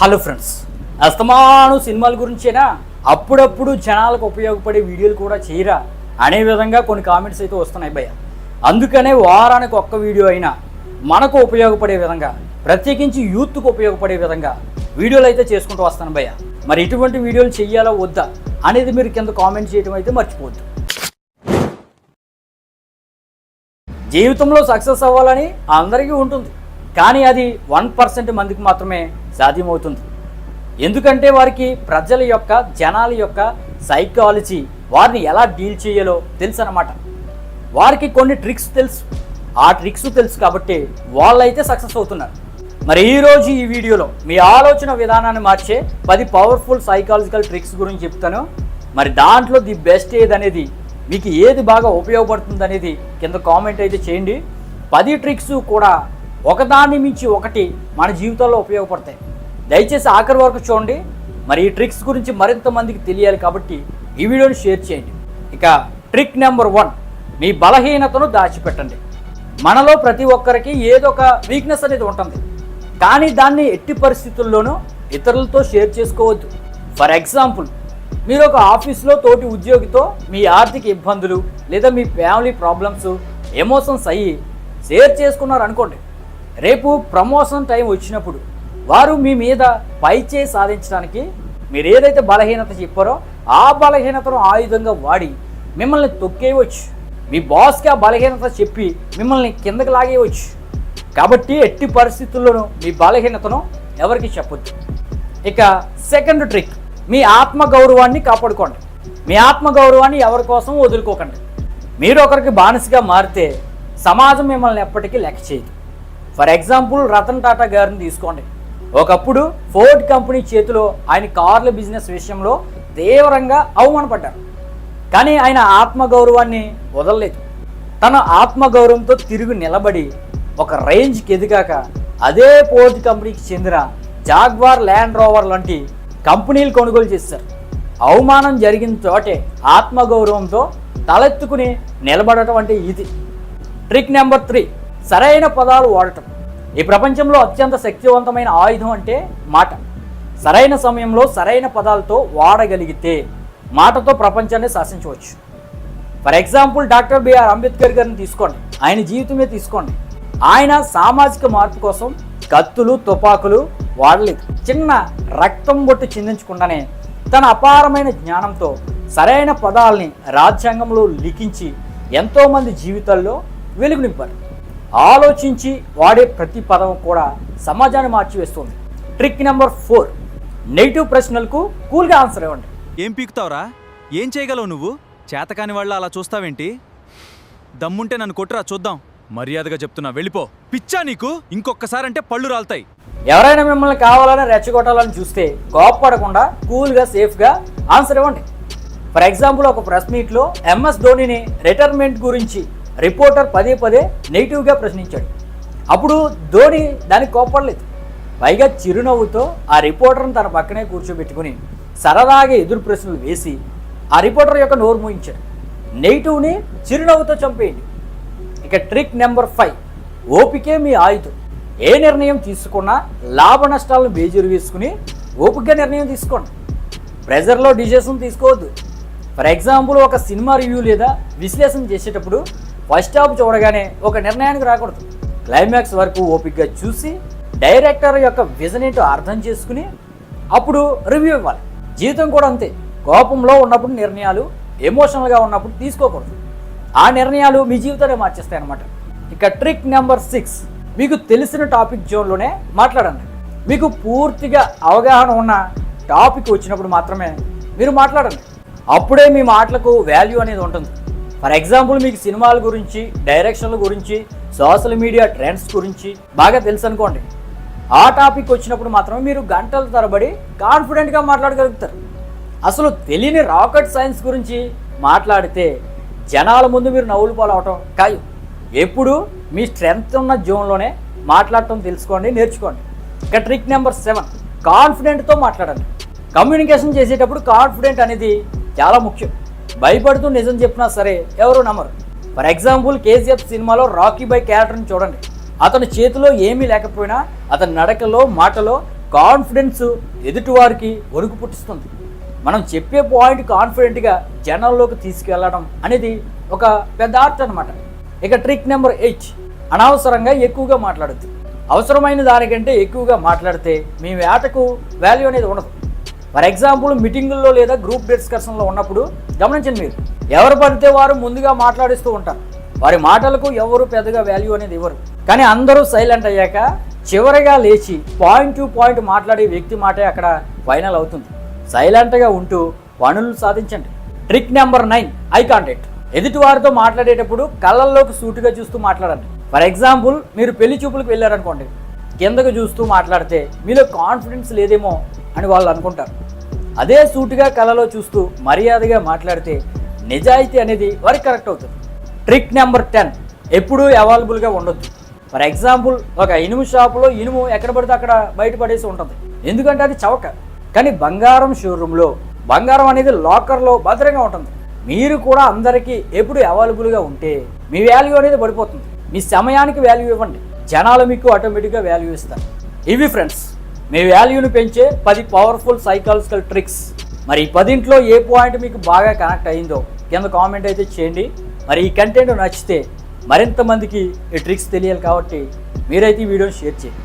Hello friends, అస్తమాను సినిమాల గురించేనా? అప్పుడప్పుడు జనాలకు ఉపయోగపడే వీడియోలు కూడా చేయరా అనే విధంగా కొన్ని కామెంట్స్ అయితే వస్తున్నాయి భయ్య. అందుకనే వారానికి ఒక్క వీడియో అయినా మనకు ఉపయోగపడే విధంగా, ప్రత్యేకించి యూత్కు ఉపయోగపడే విధంగా వీడియోలు అయితే చేసుకుంటూ వస్తాను భయ్య. మరి ఇటువంటి వీడియోలు చెయ్యాలా వద్దా అనేది మీరు కింద కామెంట్ చేయడం అయితే మర్చిపోవద్దు. జీవితంలో సక్సెస్ అవ్వాలని అందరికీ ఉంటుంది, కానీ అది 1% మందికి మాత్రమే సాధ్యమవుతుంది. ఎందుకంటే వారికి ప్రజల యొక్క, జనాల యొక్క సైకాలజీ, వారిని ఎలా డీల్ చేయాలో తెలుసు అన్నమాట. వారికి కొన్ని ట్రిక్స్ తెలుసు, ఆ ట్రిక్స్ తెలుసు కాబట్టి వాళ్ళైతే సక్సెస్ అవుతున్నారు. మరి ఈరోజు ఈ వీడియోలో మీ ఆలోచన విధానాన్ని మార్చే 10 పవర్ఫుల్ సైకాలజికల్ ట్రిక్స్ గురించి చెప్తాను. మరి దాంట్లో ది బెస్ట్ ఏదనేది, మీకు ఏది బాగా ఉపయోగపడుతుంది అనేది కింద కామెంట్ అయితే చేయండి. 10 ట్రిక్స్ కూడా ఒకదాన్ని మించి ఒకటి మన జీవితంలో ఉపయోగపడతాయి. దయచేసి ఆఖరి వరకు చూడండి. మరి ఈ ట్రిక్స్ గురించి మరింత మందికి తెలియాలి కాబట్టి ఈ వీడియోని షేర్ చేయండి. ఇక ట్రిక్ నెంబర్ 1, మీ బలహీనతను దాచిపెట్టండి. మనలో ప్రతి ఒక్కరికి ఏదో ఒక వీక్నెస్ అనేది ఉంటుంది, కానీ దాన్ని ఎట్టి పరిస్థితుల్లోనూ ఇతరులతో షేర్ చేసుకోవద్దు. ఫర్ ఎగ్జాంపుల్, మీరు ఒక ఆఫీస్లో తోటి ఉద్యోగితో మీ ఆర్థిక ఇబ్బందులు లేదా మీ ఫ్యామిలీ ప్రాబ్లమ్స్, ఎమోషన్స్ అయ్యి షేర్ చేసుకున్నారు అనుకోండి. రేపు ప్రమోషన్ టైం వచ్చినప్పుడు వారు మీ మీద పైచేయి సాధించడానికి మీరు ఏదైతే బలహీనత చెప్పారో ఆ బలహీనతను ఆయుధంగా వాడి మిమ్మల్ని తొక్కేయవచ్చు. మీ బాస్కి ఆ బలహీనత చెప్పి మిమ్మల్ని కిందకి లాగేయవచ్చు. కాబట్టి ఎట్టి పరిస్థితుల్లోనూ మీ బలహీనతను ఎవరికి చెప్పొద్దు. ఇక సెకండ్ ట్రిక్, మీ ఆత్మగౌరవాన్ని కాపాడుకోండి. మీ ఆత్మగౌరవాన్ని ఎవరి కోసం వదులుకోకండి. మీరు ఒకరికి బానిసగా మారితే సమాజం మిమ్మల్ని ఎప్పటికీ లెక్క చేయదు. ఫర్ ఎగ్జాంపుల్, రతన్ టాటా గారిని తీసుకోండి. ఒకప్పుడు ఫోర్డ్ కంపెనీ చేతిలో ఆయన కార్ల బిజినెస్ విషయంలో తీవ్రంగా అవమానపడ్డారు, కానీ ఆయన ఆత్మగౌరవాన్ని వదలలేదు. తన ఆత్మగౌరవంతో తిరిగి నిలబడి ఒక రేంజ్కి ఎదిగాక అదే ఫోర్డ్ కంపెనీకి చెందిన జాగ్వార్, ల్యాండ్ రోవర్ లాంటి కంపెనీలు కొనుగోలు చేశారు. అవమానం జరిగిన చోటే ఆత్మగౌరవంతో తలెత్తుకుని నిలబడటం అంటే ఇది. ట్రిక్ నెంబర్ 3, సరైన పదాలు వాడటం. ఈ ప్రపంచంలో అత్యంత శక్తివంతమైన ఆయుధం అంటే మాట. సరైన సమయంలో సరైన పదాలతో వాడగలిగితే మాటతో ప్రపంచాన్ని శాసించవచ్చు. For example, doctor BR Ambedkar గారిని తీసుకోండి, ఆయన జీవితమే తీసుకోండి. ఆయన సామాజిక మార్పు కోసం కత్తులు, తుపాకులు వాడలేదు. చిన్న రక్తం బొట్టు చిందించకుండానే తన అపారమైన జ్ఞానంతో సరైన పదాలని రాజ్యాంగంలో లిఖించి ఎంతోమంది జీవితాల్లో వెలుగు నింపారు. ఆలోచించి వాడే ప్రతి పదం కూడా సమాజాన్ని మార్చివేస్తుంది. ట్రిక్ నెంబర్ 4, నెగిటివ్ ప్రశ్నలకు కూల్గా ఆన్సర్ ఇవ్వండి. ఏం పీకుతావురా? ఏం చేయగలవు నువ్వు? చేతకాని వాళ్ళ అలా చూస్తావేంటి? దమ్ముంటే నన్ను కొట్టురా చూద్దాం. మర్యాదగా చెప్తున్నా, వెళ్ళిపో. పిచ్చా నీకు? ఇంకొకసారంటే పళ్ళు రాలుతాయి. ఎవరైనా మిమ్మల్ని కావాలని రెచ్చగొట్టాలని చూస్తే కోప్పడకుండా కూల్గా, సేఫ్గా ఆన్సర్ ఇవ్వండి. ఫర్ ఎగ్జాంపుల్, ఒక ప్రెస్ మీట్లో ఎంఎస్ ధోనిని రిటైర్మెంట్ గురించి రిపోర్టర్ పదే పదే నెగిటివ్గా ప్రశ్నించాడు. అప్పుడు ధోని దానికి కోప్పడలేదు. పైగా చిరునవ్వుతో ఆ రిపోర్టర్ని తన పక్కనే కూర్చోబెట్టుకుని సరదాగా ఎదురు ప్రశ్నలు వేసి ఆ రిపోర్టర్ యొక్క నోరు మూయించాడు. నెగిటివ్ని చిరునవ్వుతో చంపేయండి. ఇక ట్రిక్ నెంబర్ 5, ఓపికే మీ ఆయుధం. ఏ నిర్ణయం తీసుకున్నా లాభ నష్టాలను బేజీరు వేసుకుని ఓపికగా నిర్ణయం తీసుకోండి. ప్రెజర్లో డిసిషన్ తీసుకోవద్దు. ఫర్ ఎగ్జాంపుల్, ఒక సినిమా రివ్యూ లేదా విశ్లేషణ చేసేటప్పుడు ఫస్ట్ హాఫ్ చూడగానే ఒక నిర్ణయానికి రాకూడదు. క్లైమాక్స్ వరకు ఓపికగా చూసి డైరెక్టర్ యొక్క విజన్ ఏంటో అర్థం చేసుకుని అప్పుడు రివ్యూ ఇవ్వాలి. జీవితం కూడా అంతే. కోపంలో ఉన్నప్పుడు నిర్ణయాలు, ఎమోషనల్గా ఉన్నప్పుడు తీసుకోకూడదు. ఆ నిర్ణయాలు మీ జీవితాన్ని మార్చేస్తాయి అన్నమాట. ఇక ట్రిక్ నెంబర్ 6, మీకు తెలిసిన టాపిక్ జోన్లోనే మాట్లాడండి. మీకు పూర్తిగా అవగాహన ఉన్న టాపిక్ వచ్చినప్పుడు మాత్రమే మీరు మాట్లాడండి. అప్పుడే మీ మాటలకు వాల్యూ అనేది ఉంటుంది. ఫర్ ఎగ్జాంపుల్, మీకు సినిమాల గురించి, డైరెక్షన్ల గురించి, సోషల్ మీడియా ట్రెండ్స్ గురించి బాగా తెలుసు అనుకోండి. ఆ టాపిక్ వచ్చినప్పుడు మాత్రమే మీరు గంటల తరబడి కాన్ఫిడెంట్గా మాట్లాడగలుగుతారు. అసలు తెలియని రాకెట్ సైన్స్ గురించి మాట్లాడితే జనాల ముందు మీరు నవ్వులు పాలవటం ఖాయం. ఎప్పుడు మీ స్ట్రెంగ్త్ ఉన్న జోన్లోనే మాట్లాడటం తెలుసుకోండి, నేర్చుకోండి. ఇక ట్రిక్ నెంబర్ 7, కాన్ఫిడెంట్తో మాట్లాడండి. కమ్యూనికేషన్ చేసేటప్పుడు కాన్ఫిడెంట్ అనేది చాలా ముఖ్యం. భయపడుతూ నిజం చెప్పినా సరే ఎవరు నమ్మరు. ఫర్ ఎగ్జాంపుల్, కేజీఎఫ్ సినిమాలో రాకీ బాయ్ క్యారెక్టర్ని చూడండి. అతని చేతిలో ఏమీ లేకపోయినా అతని నడకలో, మాటలో కాన్ఫిడెన్స్ ఎదుటివారికి వణుకు పుట్టిస్తుంది. మనం చెప్పే పాయింట్ కాన్ఫిడెంట్గా జనాల్లోకి తీసుకెళ్లడం అనేది ఒక పెద్ద ఆర్ట్ అనమాట. ఇక ట్రిక్ నెంబర్ 8, అనవసరంగా ఎక్కువగా మాట్లాడద్దు. అవసరమైన దానికంటే ఎక్కువగా మాట్లాడితే మీ వేటకు వాల్యూ అనేది ఉండదు. ఫర్ ఎగ్జాంపుల్ మీటింగుల్లో లేదా గ్రూప్ డిస్కషన్లో ఉన్నప్పుడు గమనించండి, మీరు ఎవరు పడితే వారు ముందుగా మాట్లాడిస్తూ ఉంటారు. వారి మాటలకు ఎవరు పెద్దగా వాల్యూ అనేది ఇవ్వరు. కానీ అందరూ సైలెంట్ అయ్యాక చివరిగా లేచి పాయింట్ టు పాయింట్ మాట్లాడే వ్యక్తి మాటే అక్కడ ఫైనల్ అవుతుంది. సైలెంట్గా ఉంటూ పనులు సాధించండి. Trick number 9, eye contact. ఎదుటి వారితో మాట్లాడేటప్పుడు కళ్ళల్లోకి సూటిగా చూస్తూ మాట్లాడండి. ఫర్ ఎగ్జాంపుల్, మీరు పెళ్లి చూపులకు వెళ్ళారనుకోండి, కిందకు చూస్తూ మాట్లాడితే మీలో కాన్ఫిడెన్స్ లేదేమో అని వాళ్ళు అనుకుంటారు. అదే సూటిగా కళ్ళలో చూస్తూ మర్యాదగా మాట్లాడితే నిజాయితీ అనేది వారికి కరెక్ట్ అవుతుంది. ట్రిక్ నెంబర్ 10, ఎప్పుడూ అవైలబుల్గా ఉండొద్దు. ఫర్ ఎగ్జాంపుల్, ఒక ఇనుము షాపులో ఇనుము ఎక్కడ పడితే అక్కడ బయటపడేసి ఉంటుంది, ఎందుకంటే అది చవక. కానీ బంగారం షోరూంలో బంగారం అనేది లాకర్లో భద్రంగా ఉంటుంది. మీరు కూడా అందరికీ ఎప్పుడు అవైలబుల్గా ఉంటే మీ వాల్యూ అనేది పడిపోతుంది. మీ సమయానికి వాల్యూ ఇవ్వండి, జనాలు మీకు ఆటోమేటిక్గా వాల్యూ ఇస్తారు. ఇవి ఫ్రెండ్స్, మీ వాల్యూని పెంచే 10 పవర్ఫుల్ సైకాలజికల్ ట్రిక్స్. మరి ఈ 10లో ఏ పాయింట్ మీకు బాగా కనెక్ట్ అయిందో కింద కామెంట్ అయితే చేయండి. మరి ఈ కంటెంట్ నచ్చితే మరింత మందికి ఈ ట్రిక్స్ తెలియాలి కాబట్టి మీరైతే ఈ వీడియోని షేర్ చేయండి.